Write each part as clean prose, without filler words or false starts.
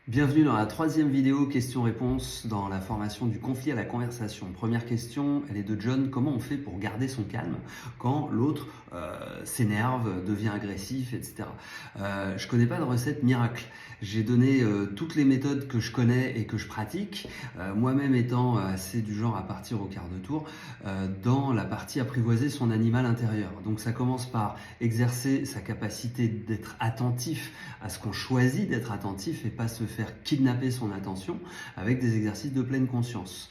Bienvenue dans la troisième vidéo questions-réponses dans la formation du conflit à la conversation. Première question, elle est de John. Comment on fait pour garder son calme quand l'autre s'énerve, devient agressif, etc. Je connais pas de recette miracle. J'ai donné toutes les méthodes que je connais et que je pratique, moi-même étant assez du genre à partir au quart de tour, dans la partie apprivoiser son animal intérieur. Donc ça commence par exercer sa capacité d'être attentif à ce qu'on choisit d'être attentif et pas se faire kidnapper son attention avec des exercices de pleine conscience.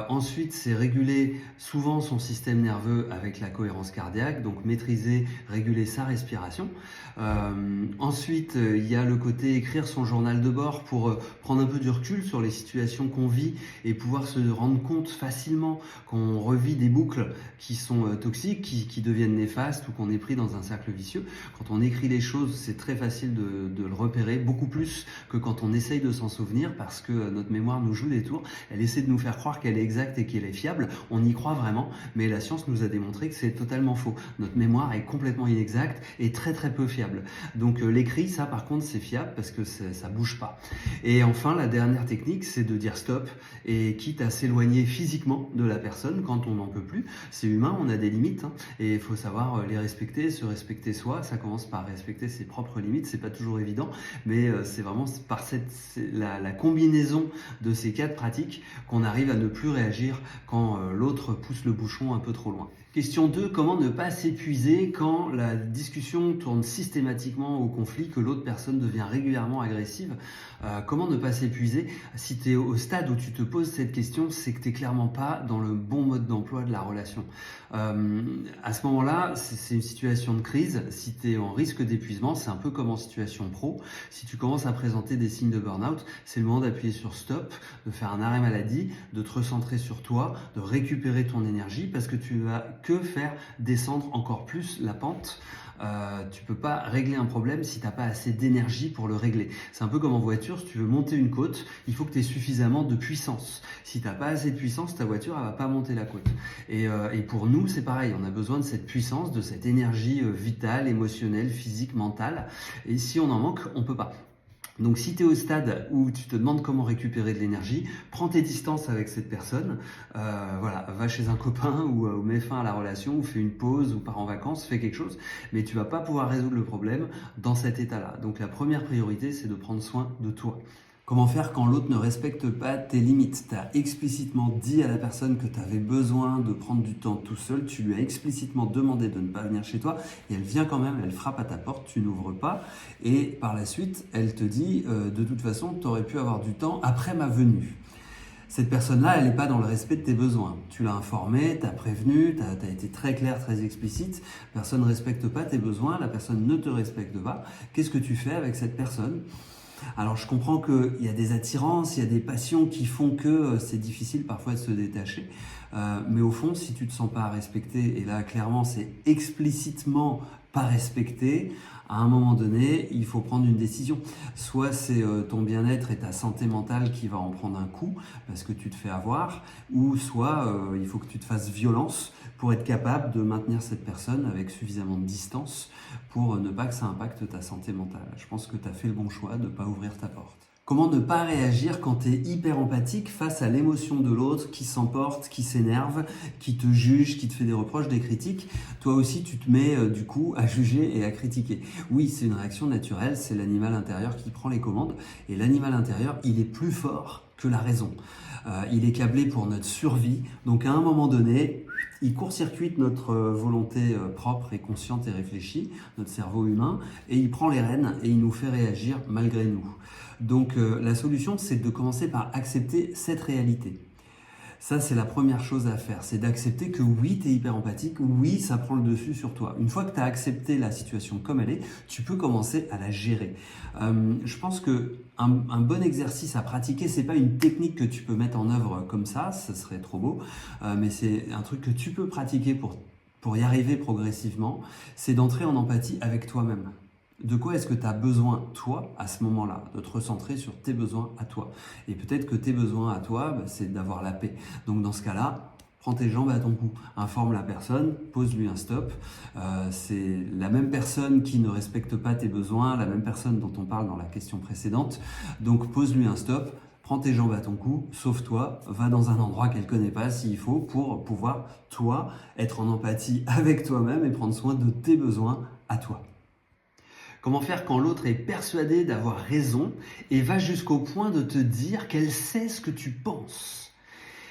Ensuite, c'est réguler souvent son système nerveux avec la cohérence cardiaque, donc maîtriser, réguler sa respiration. Ensuite, il y a le côté écrire son journal de bord pour prendre un peu du recul sur les situations qu'on vit et pouvoir se rendre compte facilement qu'on revit des boucles qui sont toxiques, qui deviennent néfastes ou qu'on est pris dans un cercle vicieux. Quand on écrit les choses, c'est très facile de le repérer, beaucoup plus que quand on essaye de s'en souvenir, parce que notre mémoire nous joue des tours. Elle essaie de nous faire croire qu'elle est exacte et qu'elle est fiable. On y croit vraiment, mais la science nous a démontré que c'est totalement faux. Notre mémoire est complètement inexacte et très très peu fiable. Donc l'écrit, ça par contre, c'est fiable parce que ça bouge pas. Et enfin, la dernière technique, c'est de dire stop, et quitte à s'éloigner physiquement de la personne quand on n'en peut plus. C'est humain, on a des limites, hein, et il faut savoir les respecter, se respecter soi. Ça commence par respecter ses propres limites. C'est pas toujours évident, mais c'est vraiment par la combinaison de ces quatre pratiques qu'on arrive à ne plus réagir quand l'autre pousse le bouchon un peu trop loin. Question 2, comment ne pas s'épuiser quand la discussion tourne systématiquement au conflit, que l'autre personne devient régulièrement agressive? Comment ne pas s'épuiser? Si tu es au stade où tu te poses cette question, c'est que tu n'es clairement pas dans le bon mode d'emploi de la relation. À ce moment-là, c'est une situation de crise. Si tu es en risque d'épuisement, c'est un peu comme en situation pro. Si tu commences à présenter des signes de burn-out, c'est le moment d'appuyer sur stop, de faire un arrêt maladie, de te recentrer sur toi, de récupérer ton énergie, parce que tu vas que faire descendre encore plus la pente. Tu peux pas régler un problème si tu n'as pas assez d'énergie pour le régler. C'est un peu comme en voiture, si tu veux monter une côte, il faut que tu aies suffisamment de puissance. Si tu n'as pas assez de puissance, ta voiture elle va pas monter la côte. Et pour nous, c'est pareil, on a besoin de cette puissance, de cette énergie vitale, émotionnelle, physique, mentale. Et si on en manque, on peut pas. Donc si tu es au stade où tu te demandes comment récupérer de l'énergie, prends tes distances avec cette personne, voilà, va chez un copain ou mets fin à la relation, ou fais une pause, ou pars en vacances, fais quelque chose, mais tu vas pas pouvoir résoudre le problème dans cet état-là. Donc la première priorité, c'est de prendre soin de toi. Comment faire quand l'autre ne respecte pas tes limites? Tu as explicitement dit à la personne que tu avais besoin de prendre du temps tout seul, tu lui as explicitement demandé de ne pas venir chez toi, et elle vient quand même, elle frappe à ta porte, tu n'ouvres pas, et par la suite, elle te dit de toute façon, tu aurais pu avoir du temps après ma venue. Cette personne-là, elle n'est pas dans le respect de tes besoins. Tu l'as informée, tu as prévenu, tu as été très clair, très explicite. Personne ne respecte pas tes besoins, la personne ne te respecte pas. Qu'est-ce que tu fais avec cette personne? Alors je comprends qu'il y a des attirances, il y a des passions qui font que c'est difficile parfois de se détacher. Mais au fond, si tu ne te sens pas respecté, et là clairement c'est explicitement pas respecté, à un moment donné, il faut prendre une décision. Soit c'est ton bien-être et ta santé mentale qui va en prendre un coup parce que tu te fais avoir, ou soit il faut que tu te fasses violence pour être capable de maintenir cette personne avec suffisamment de distance pour ne pas que ça impacte ta santé mentale. Je pense que tu as fait le bon choix de ne pas ouvrir ta porte. Comment ne pas réagir quand tu es hyper empathique face à l'émotion de l'autre qui s'emporte, qui s'énerve, qui te juge, qui te fait des reproches, des critiques? Toi aussi, tu te mets du coup à juger et à critiquer. Oui, c'est une réaction naturelle, c'est l'animal intérieur qui prend les commandes. Et l'animal intérieur, il est plus fort que la raison. Il est câblé pour notre survie. Donc à un moment donné, il court-circuite notre volonté propre et consciente et réfléchie, notre cerveau humain, et il prend les rênes et il nous fait réagir malgré nous. Donc la solution, c'est de commencer par accepter cette réalité. Ça, c'est la première chose à faire, c'est d'accepter que oui, tu es hyper empathique, oui, ça prend le dessus sur toi. Une fois que tu as accepté la situation comme elle est, tu peux commencer à la gérer. Je pense que un bon exercice à pratiquer, c'est pas une technique que tu peux mettre en œuvre comme ça serait trop beau, mais c'est un truc que tu peux pratiquer pour y arriver progressivement, c'est d'entrer en empathie avec toi-même. De quoi est-ce que tu as besoin, toi, à ce moment-là, de te recentrer sur tes besoins à toi? Et peut-être que tes besoins à toi, c'est d'avoir la paix. Donc dans ce cas-là, prends tes jambes à ton cou, informe la personne, pose-lui un stop. C'est la même personne qui ne respecte pas tes besoins, la même personne dont on parle dans la question précédente. Donc pose-lui un stop, prends tes jambes à ton cou, sauve-toi, va dans un endroit qu'elle ne connaît pas s'il faut pour pouvoir, toi, être en empathie avec toi-même et prendre soin de tes besoins à toi. Comment faire quand l'autre est persuadé d'avoir raison et va jusqu'au point de te dire qu'elle sait ce que tu penses?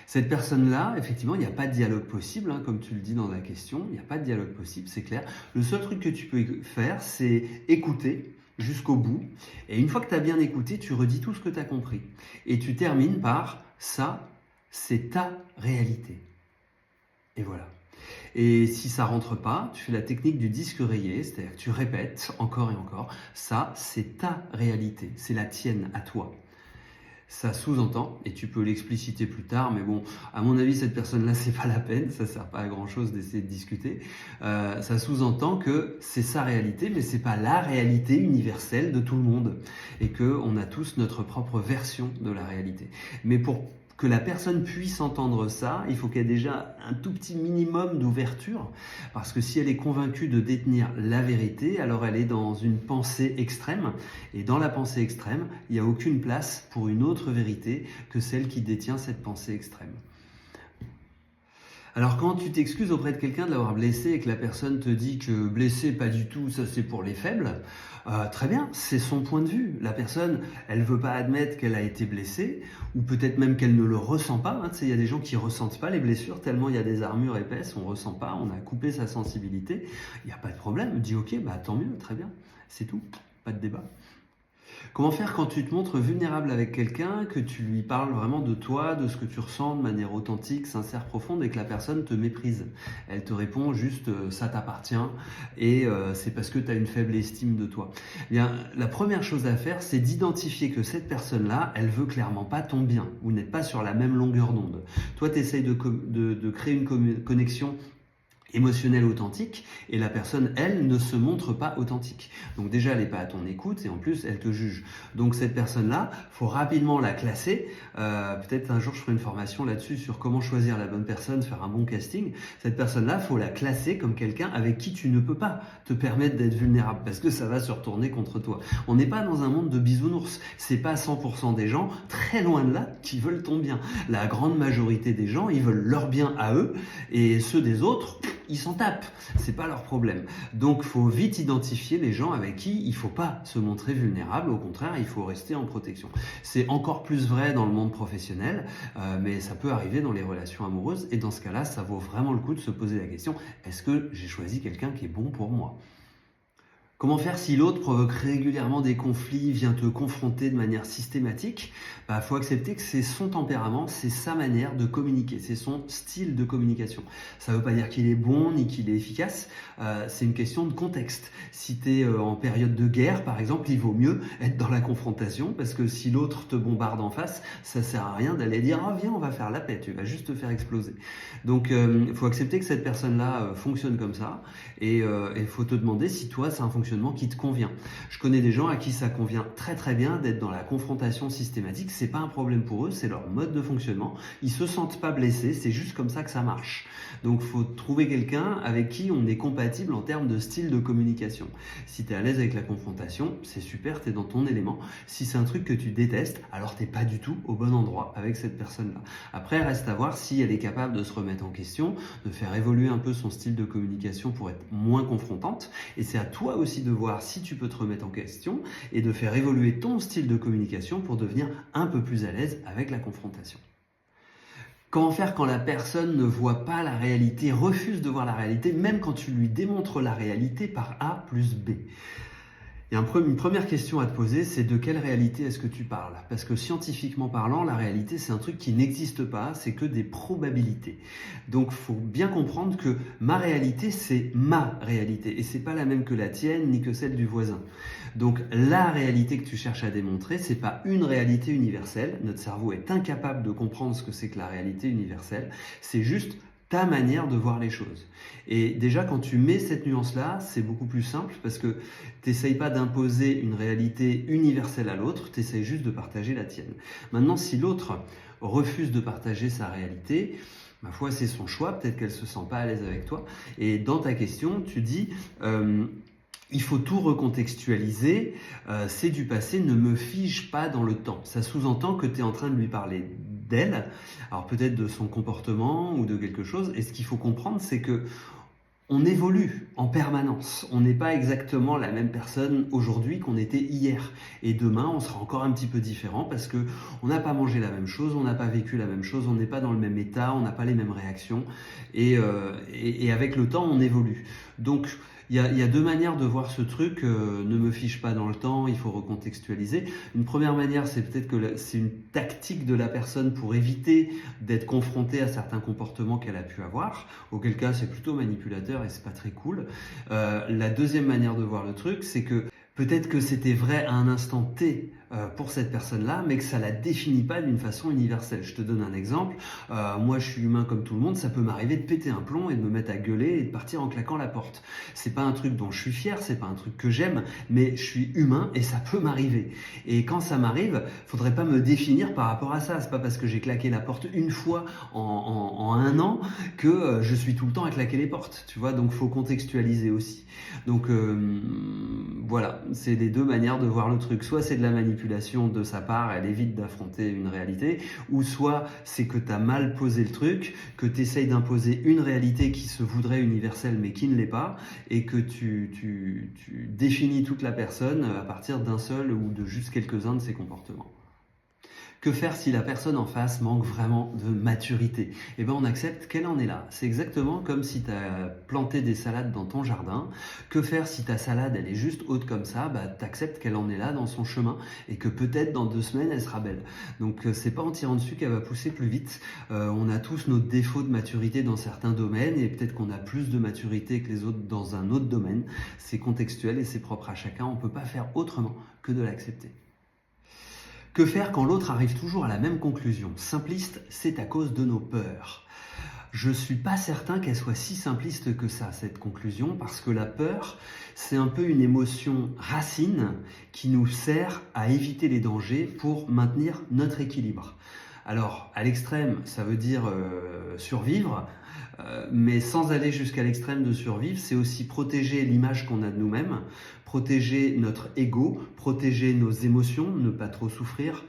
Cette personne-là, effectivement, il n'y a pas de dialogue possible, hein, comme tu le dis dans la question, il n'y a pas de dialogue possible, c'est clair. Le seul truc que tu peux faire, c'est écouter jusqu'au bout. Et une fois que tu as bien écouté, tu redis tout ce que tu as compris. Et tu termines par « ça, c'est ta réalité ». Et voilà. Et si ça rentre pas, tu fais la technique du disque rayé, c'est-à-dire que tu répètes encore et encore « ça, c'est ta réalité, c'est la tienne à toi ». Ça sous-entend, et tu peux l'expliciter plus tard, mais bon, à mon avis, cette personne-là, c'est pas la peine, ça sert pas à grand-chose d'essayer de discuter. Ça sous-entend que c'est sa réalité, mais c'est pas la réalité universelle de tout le monde, et que on a tous notre propre version de la réalité. Mais pour que la personne puisse entendre ça, il faut qu'elle ait déjà un tout petit minimum d'ouverture, parce que si elle est convaincue de détenir la vérité, alors elle est dans une pensée extrême, et dans la pensée extrême, il n'y a aucune place pour une autre vérité que celle qui détient cette pensée extrême. Alors quand tu t'excuses auprès de quelqu'un de l'avoir blessé et que la personne te dit que blessé pas du tout, ça c'est pour les faibles, très bien, c'est son point de vue. La personne, elle veut pas admettre qu'elle a été blessée, ou peut-être même qu'elle ne le ressent pas. Hein. Tu sais, il y a des gens qui ressentent pas les blessures, tellement il y a des armures épaisses, on ressent pas, on a coupé sa sensibilité. Il n'y a pas de problème, dis ok, bah tant mieux, très bien, c'est tout, pas de débat. Comment faire quand tu te montres vulnérable avec quelqu'un, que tu lui parles vraiment de toi, de ce que tu ressens de manière authentique, sincère, profonde et que la personne te méprise? Elle te répond juste ça t'appartient et c'est parce que tu as une faible estime de toi. Eh bien, la première chose à faire, c'est d'identifier que cette personne-là, elle veut clairement pas ton bien. Vous n'êtes pas sur la même longueur d'onde. Toi, tu essayes de créer une connexion émotionnelle authentique et la personne, elle, ne se montre pas authentique. Donc déjà, elle n'est pas à ton écoute et en plus, elle te juge. Donc cette personne-là, faut rapidement la classer. Peut-être un jour, je ferai une formation là-dessus sur comment choisir la bonne personne, faire un bon casting. Cette personne-là, faut la classer comme quelqu'un avec qui tu ne peux pas te permettre d'être vulnérable parce que ça va se retourner contre toi. On n'est pas dans un monde de bisounours. C'est pas 100% des gens, très loin de là, qui veulent ton bien. La grande majorité des gens, ils veulent leur bien à eux et ceux des autres, ils s'en tapent, c'est pas leur problème. Donc faut vite identifier les gens avec qui il faut pas se montrer vulnérable, au contraire il faut rester en protection. C'est encore plus vrai dans le monde professionnel, mais ça peut arriver dans les relations amoureuses et dans ce cas-là ça vaut vraiment le coup de se poser la question, est-ce que j'ai choisi quelqu'un qui est bon pour moi ? Comment faire si l'autre provoque régulièrement des conflits, vient te confronter de manière systématique? Faut accepter que c'est son tempérament, c'est sa manière de communiquer, c'est son style de communication. Ça ne veut pas dire qu'il est bon ni qu'il est efficace, c'est une question de contexte. Si tu es en période de guerre, par exemple, il vaut mieux être dans la confrontation parce que si l'autre te bombarde en face, ça ne sert à rien d'aller dire « Ah viens, on va faire la paix », tu vas juste te faire exploser. Donc il faut accepter que cette personne-là fonctionne comme ça et il faut te demander si toi, c'est un fonctionnement qui te convient. Je connais des gens à qui ça convient très très bien d'être dans la confrontation systématique, c'est pas un problème pour eux, c'est leur mode de fonctionnement, ils se sentent pas blessés, c'est juste comme ça que ça marche. Donc il faut trouver quelqu'un avec qui on est compatible en termes de style de communication. Si tu es à l'aise avec la confrontation, c'est super, tu es dans ton élément. Si c'est un truc que tu détestes, alors t'es pas du tout au bon endroit avec cette personne-là. Après, reste à voir si elle est capable de se remettre en question, de faire évoluer un peu son style de communication pour être moins confrontante, et c'est à toi aussi de voir si tu peux te remettre en question et de faire évoluer ton style de communication pour devenir un peu plus à l'aise avec la confrontation. Comment faire quand la personne ne voit pas la réalité, refuse de voir la réalité, même quand tu lui démontres la réalité par A plus B? Il y a une première question à te poser, c'est de quelle réalité est-ce que tu parles? Parce que scientifiquement parlant, la réalité, c'est un truc qui n'existe pas, c'est que des probabilités. Donc, il faut bien comprendre que ma réalité, c'est ma réalité. Et c'est pas la même que la tienne, ni que celle du voisin. Donc, la réalité que tu cherches à démontrer, c'est pas une réalité universelle. Notre cerveau est incapable de comprendre ce que c'est que la réalité universelle. C'est juste ta manière de voir les choses. Et déjà, quand tu mets cette nuance-là, c'est beaucoup plus simple parce que tu n'essayes pas d'imposer une réalité universelle à l'autre, tu essayes juste de partager la tienne. Maintenant, si l'autre refuse de partager sa réalité, Ma foi, c'est son choix, peut-être qu'elle se sent pas à l'aise avec toi. Et dans ta question, tu dis, il faut tout recontextualiser, c'est du passé, ne me fige pas dans le temps. Ça sous-entend que tu es en train de lui parler d'elle, alors peut-être de son comportement ou de quelque chose, et ce qu'il faut comprendre, c'est que on évolue en permanence. On n'est pas exactement la même personne aujourd'hui qu'on était hier. Et demain, on sera encore un petit peu différent parce que on n'a pas mangé la même chose, on n'a pas vécu la même chose, on n'est pas dans le même état, on n'a pas les mêmes réactions. Et avec le temps, on évolue. Donc, il y a deux manières de voir ce truc. Ne me fiche pas dans le temps, il faut recontextualiser. Une première manière, c'est peut-être que c'est une tactique de la personne pour éviter d'être confrontée à certains comportements qu'elle a pu avoir. Auquel cas, c'est plutôt manipulateur et c'est pas très cool. La deuxième manière de voir le truc, c'est que peut-être que c'était vrai à un instant T pour cette personne-là, mais que ça la définit pas d'une façon universelle. Je te donne un exemple. Moi, je suis humain comme tout le monde. Ça peut m'arriver de péter un plomb et de me mettre à gueuler et de partir en claquant la porte. C'est pas un truc dont je suis fier, c'est pas un truc que j'aime, mais je suis humain et ça peut m'arriver. Et quand ça m'arrive, faudrait pas me définir par rapport à ça. C'est pas parce que j'ai claqué la porte une fois en un an que je suis tout le temps à claquer les portes. Tu vois, donc faut contextualiser aussi. Donc voilà, c'est les deux manières de voir le truc. Soit c'est de la manipulation de sa part, elle évite d'affronter une réalité, ou soit c'est que tu as mal posé le truc, que tu essayes d'imposer une réalité qui se voudrait universelle mais qui ne l'est pas, et que tu définis toute la personne à partir d'un seul ou de juste quelques-uns de ses comportements. Que faire si la personne en face manque vraiment de maturité? Eh bien, on accepte qu'elle en est là. C'est exactement comme si tu as planté des salades dans ton jardin. Que faire si ta salade, elle est juste haute comme ça? Bah, tu acceptes qu'elle en est là dans son chemin et que peut-être dans 2 semaines, elle sera belle. Donc, c'est pas en tirant dessus qu'elle va pousser plus vite. On a tous nos défauts de maturité dans certains domaines et peut-être qu'on a plus de maturité que les autres dans un autre domaine. C'est contextuel et c'est propre à chacun. On peut pas faire autrement que de l'accepter. Que faire quand l'autre arrive toujours à la même conclusion? Simpliste, c'est à cause de nos peurs. Je suis pas certain qu'elle soit si simpliste que ça, cette conclusion, parce que la peur, c'est un peu une émotion racine qui nous sert à éviter les dangers pour maintenir notre équilibre. Alors, à l'extrême, ça veut dire survivre, mais sans aller jusqu'à l'extrême de survivre, c'est aussi protéger l'image qu'on a de nous-mêmes, protéger notre ego, protéger nos émotions, ne pas trop souffrir,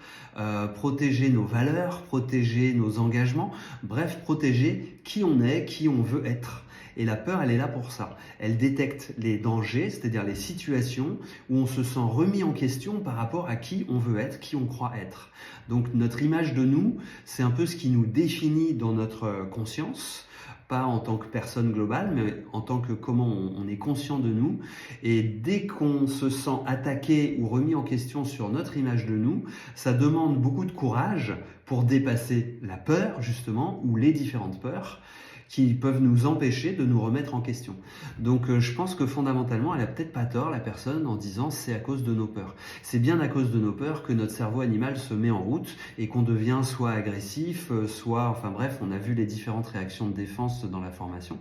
protéger nos valeurs, protéger nos engagements, bref, protéger qui on est, qui on veut être. Et la peur, elle est là pour ça. Elle détecte les dangers, c'est-à-dire les situations où on se sent remis en question par rapport à qui on veut être, qui on croit être. Donc notre image de nous, c'est un peu ce qui nous définit dans notre conscience, pas en tant que personne globale, mais en tant que comment on est conscient de nous. Et dès qu'on se sent attaqué ou remis en question sur notre image de nous, ça demande beaucoup de courage pour dépasser la peur, justement, ou les différentes peurs, qui peuvent nous empêcher de nous remettre en question. Donc je pense que fondamentalement, elle a peut-être pas tort, la personne, en disant c'est à cause de nos peurs. C'est bien à cause de nos peurs que notre cerveau animal se met en route et qu'on devient soit agressif, soit, enfin bref, on a vu les différentes réactions de défense dans la formation.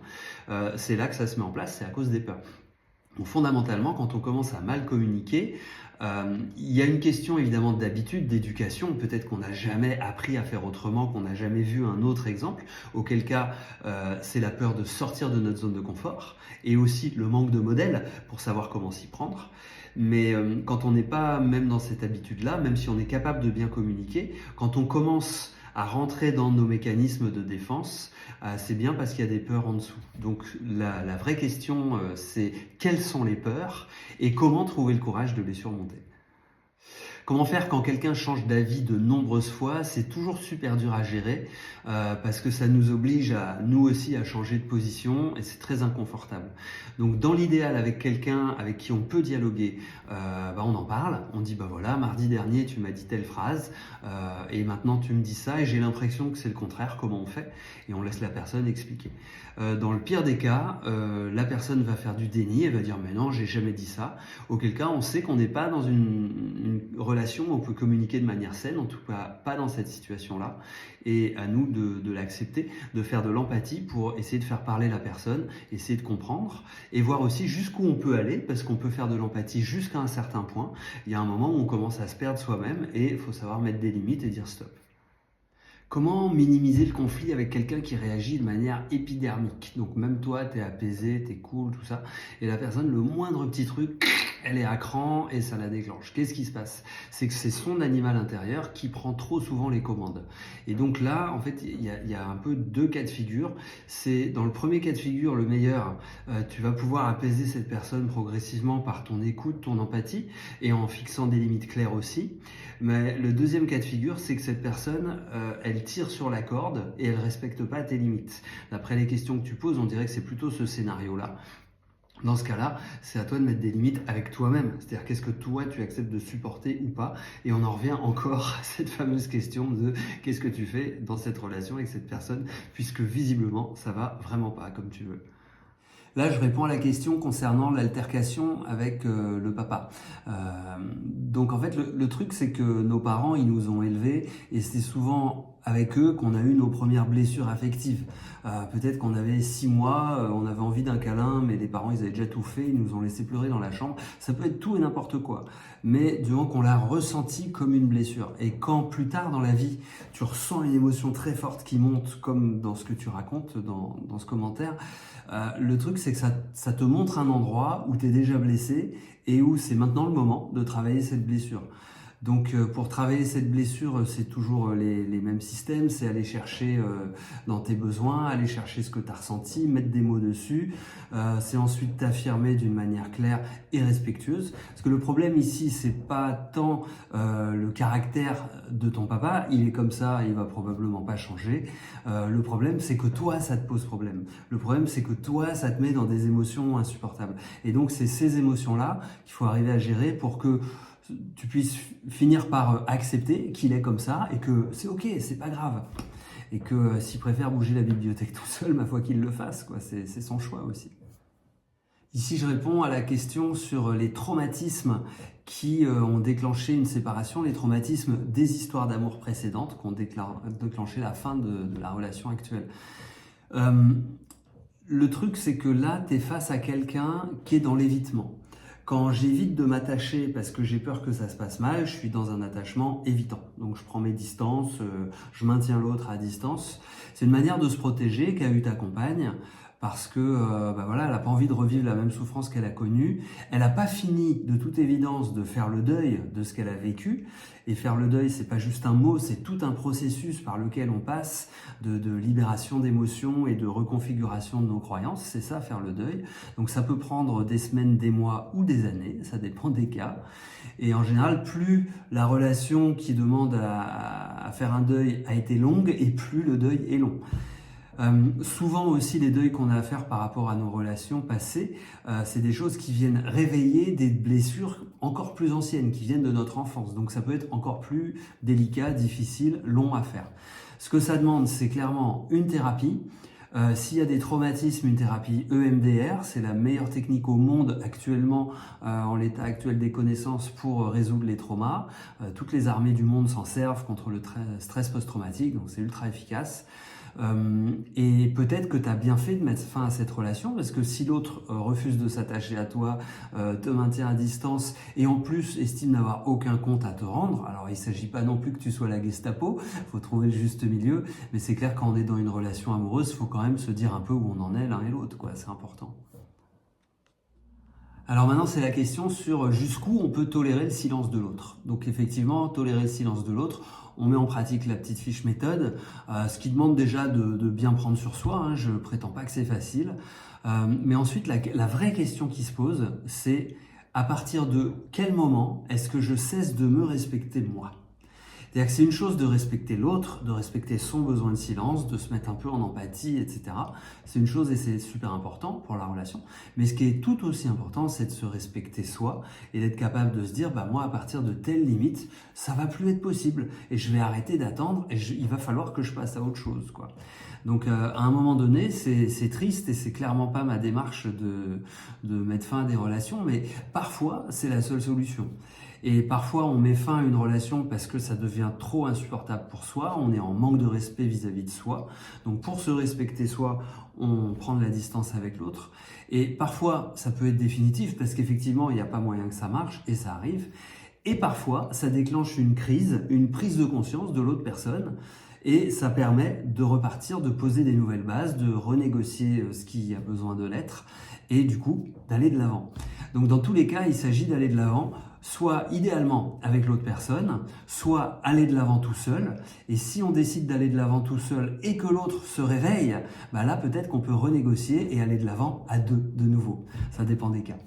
C'est là que ça se met en place, c'est à cause des peurs. Donc fondamentalement, quand on commence à mal communiquer, il y a une question évidemment d'habitude, d'éducation. Peut-être qu'on n'a jamais appris à faire autrement, qu'on n'a jamais vu un autre exemple, auquel cas c'est la peur de sortir de notre zone de confort et aussi le manque de modèles pour savoir comment s'y prendre. Mais quand on n'est pas même dans cette habitude-là, même si on est capable de bien communiquer, quand on commence à rentrer dans nos mécanismes de défense, c'est bien parce qu'il y a des peurs en dessous. Donc la vraie question, c'est quelles sont les peurs et comment trouver le courage de les surmonter. Comment faire quand quelqu'un change d'avis de nombreuses fois? C'est toujours super dur à gérer parce que ça nous oblige à nous aussi à changer de position et c'est très inconfortable. Donc dans l'idéal avec quelqu'un avec qui on peut dialoguer, on en parle, on dit bah voilà, mardi dernier tu m'as dit telle phrase et maintenant tu me dis ça et j'ai l'impression que c'est le contraire, comment on fait? Et on laisse la personne expliquer. Dans le pire des cas, la personne va faire du déni, elle va dire mais non, j'ai jamais dit ça. Auquel cas on sait qu'on n'est pas dans une relation où on peut communiquer de manière saine, en tout cas pas dans cette situation-là, et à nous de l'accepter, de faire de l'empathie pour essayer de faire parler la personne, essayer de comprendre, et voir aussi jusqu'où on peut aller, parce qu'on peut faire de l'empathie jusqu'à un certain point. Il y a un moment où on commence à se perdre soi-même, et il faut savoir mettre des limites et dire stop. Comment minimiser le conflit avec quelqu'un qui réagit de manière épidermique? Donc même toi, tu es apaisé, tu es cool, tout ça, et la personne, le moindre petit truc, elle est à cran et ça la déclenche. Qu'est-ce qui se passe? C'est que c'est son animal intérieur qui prend trop souvent les commandes. Et donc là, en fait, il y a un peu deux cas de figure. C'est dans le premier cas de figure, le meilleur, tu vas pouvoir apaiser cette personne progressivement par ton écoute, ton empathie, et en fixant des limites claires aussi. Mais le deuxième cas de figure, c'est que cette personne, elle tire sur la corde et elle respecte pas tes limites. D'après les questions que tu poses, on dirait que c'est plutôt ce scénario-là. Dans ce cas-là, c'est à toi de mettre des limites avec toi-même. C'est-à-dire qu'est-ce que toi tu acceptes de supporter ou pas. Et on en revient encore à cette fameuse question de qu'est-ce que tu fais dans cette relation avec cette personne, puisque visiblement ça va vraiment pas comme tu veux. Là, je réponds à la question concernant l'altercation avec le papa. Donc en fait, le truc, c'est que nos parents, ils nous ont élevés et c'est souvent avec eux qu'on a eu nos premières blessures affectives. Peut-être qu'on avait 6 mois, on avait envie d'un câlin, mais les parents, ils avaient déjà tout fait, ils nous ont laissé pleurer dans la chambre. Ça peut être tout et n'importe quoi. Mais du moment qu'on l'a ressenti comme une blessure. Et quand plus tard dans la vie, tu ressens une émotion très forte qui monte, comme dans ce que tu racontes dans ce commentaire, le truc, c'est que ça te montre un endroit où tu es déjà blessé et où c'est maintenant le moment de travailler cette blessure. Donc pour travailler cette blessure, c'est toujours les mêmes systèmes, c'est aller chercher dans tes besoins, aller chercher ce que tu as ressenti, mettre des mots dessus, c'est ensuite t'affirmer d'une manière claire et respectueuse. Parce que le problème ici, c'est pas tant le caractère de ton papa, il est comme ça, il va probablement pas changer. Le problème, c'est que toi, ça te pose problème. Le problème, c'est que toi, ça te met dans des émotions insupportables. Et donc c'est ces émotions-là qu'il faut arriver à gérer pour que tu puisses finir par accepter qu'il est comme ça et que c'est ok, c'est pas grave. Et que s'il préfère bouger la bibliothèque tout seul, ma foi qu'il le fasse, quoi. C'est son choix aussi. Ici, je réponds à la question sur les traumatismes qui ont déclenché une séparation, les traumatismes des histoires d'amour précédentes qui ont déclenché la fin de la relation actuelle. Le truc, c'est que là, tu es face à quelqu'un qui est dans l'évitement. Quand j'évite de m'attacher parce que j'ai peur que ça se passe mal, je suis dans un attachement évitant. Donc je prends mes distances, je maintiens l'autre à distance. C'est une manière de se protéger qu'a eu ta compagne parce que voilà, elle n'a pas envie de revivre la même souffrance qu'elle a connue. Elle n'a pas fini, de toute évidence, de faire le deuil de ce qu'elle a vécu. Et faire le deuil, c'est pas juste un mot, c'est tout un processus par lequel on passe de libération d'émotions et de reconfiguration de nos croyances. C'est ça, faire le deuil. Donc ça peut prendre des semaines, des mois ou des années, ça dépend des cas. Et en général, plus la relation qui demande à faire un deuil a été longue et plus le deuil est long. Souvent aussi les deuils qu'on a à faire par rapport à nos relations passées, c'est des choses qui viennent réveiller des blessures encore plus anciennes, qui viennent de notre enfance. Donc ça peut être encore plus délicat, difficile, long à faire. Ce que ça demande, c'est clairement une thérapie. S'il y a des traumatismes, une thérapie EMDR, c'est la meilleure technique au monde actuellement, en l'état actuel des connaissances, pour résoudre les traumas. Toutes les armées du monde s'en servent contre le stress post-traumatique, donc c'est ultra efficace. Et peut-être que tu as bien fait de mettre fin à cette relation parce que si l'autre refuse de s'attacher à toi, te maintient à distance et en plus estime n'avoir aucun compte à te rendre, alors il ne s'agit pas non plus que tu sois la Gestapo, il faut trouver le juste milieu, mais c'est clair quand on est dans une relation amoureuse, il faut quand même se dire un peu où on en est l'un et l'autre, quoi, c'est important. Alors maintenant, c'est la question sur jusqu'où on peut tolérer le silence de l'autre. Donc effectivement, tolérer le silence de l'autre, on met en pratique la petite fiche méthode, ce qui demande déjà de bien prendre sur soi, hein, je ne prétends pas que c'est facile. Mais ensuite, la vraie question qui se pose, c'est à partir de quel moment est-ce que je cesse de me respecter moi ? C'est-à-dire que c'est une chose de respecter l'autre, de respecter son besoin de silence, de se mettre un peu en empathie, etc. C'est une chose et c'est super important pour la relation. Mais ce qui est tout aussi important, c'est de se respecter soi et d'être capable de se dire, moi, à partir de telle limite, ça va plus être possible et je vais arrêter d'attendre et il va falloir que je passe à autre chose, quoi. Donc à un moment donné, c'est triste et c'est clairement pas ma démarche de mettre fin à des relations, mais parfois, c'est la seule solution. Et parfois, on met fin à une relation parce que ça devient trop insupportable pour soi, on est en manque de respect vis-à-vis de soi. Donc pour se respecter soi, on prend de la distance avec l'autre. Et parfois, ça peut être définitif parce qu'effectivement, il n'y a pas moyen que ça marche et ça arrive. Et parfois, ça déclenche une crise, une prise de conscience de l'autre personne. Et ça permet de repartir, de poser des nouvelles bases, de renégocier ce qui a besoin de l'être et du coup d'aller de l'avant. Donc dans tous les cas, il s'agit d'aller de l'avant, soit idéalement avec l'autre personne, soit aller de l'avant tout seul. Et si on décide d'aller de l'avant tout seul et que l'autre se réveille, bah là peut-être qu'on peut renégocier et aller de l'avant à deux de nouveau. Ça dépend des cas.